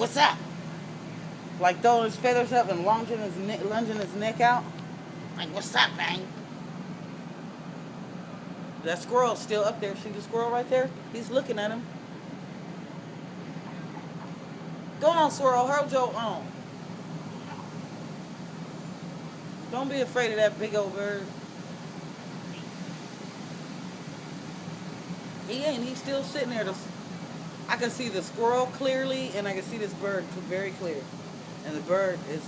what's up? Like throwing his feathers up and lunging his neck out. Like, what's up, man? That squirrel's still up there. See the squirrel right there? He's looking at him. Go on, squirrel. Hold your own. Don't be afraid of that big old bird. He ain't. He's still sitting there. I can see the squirrel clearly, and I can see this bird very clear. And the bird is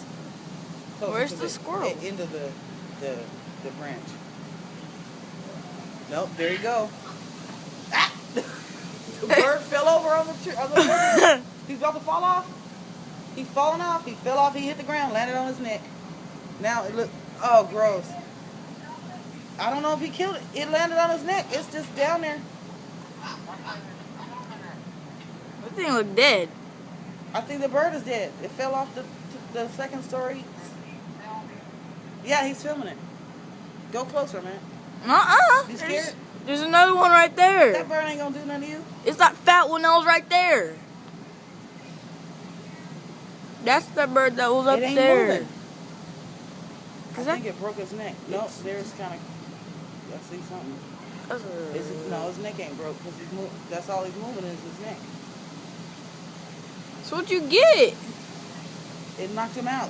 Where's the squirrel? Into the branch. Nope, there you go. Ah! The bird fell over on the tree. He's about to fall off. He's falling off. He fell off. He hit the ground, landed on his neck. Now it look. Oh, gross. I don't know if he killed it. It landed on his neck. It's just down there. That thing looked dead. I think the bird is dead. It fell off the second story. Yeah, he's filming it. Go closer, man. You scared? There's another one right there. That bird ain't gonna do nothing to you. It's that fat one that was right there. That's the bird that was up It ain't there. moving. I think it broke his neck. Nope, there's kind of. I see something. No, his neck ain't broke because that's all he's moving is his neck. So what'd you get? It knocked him out.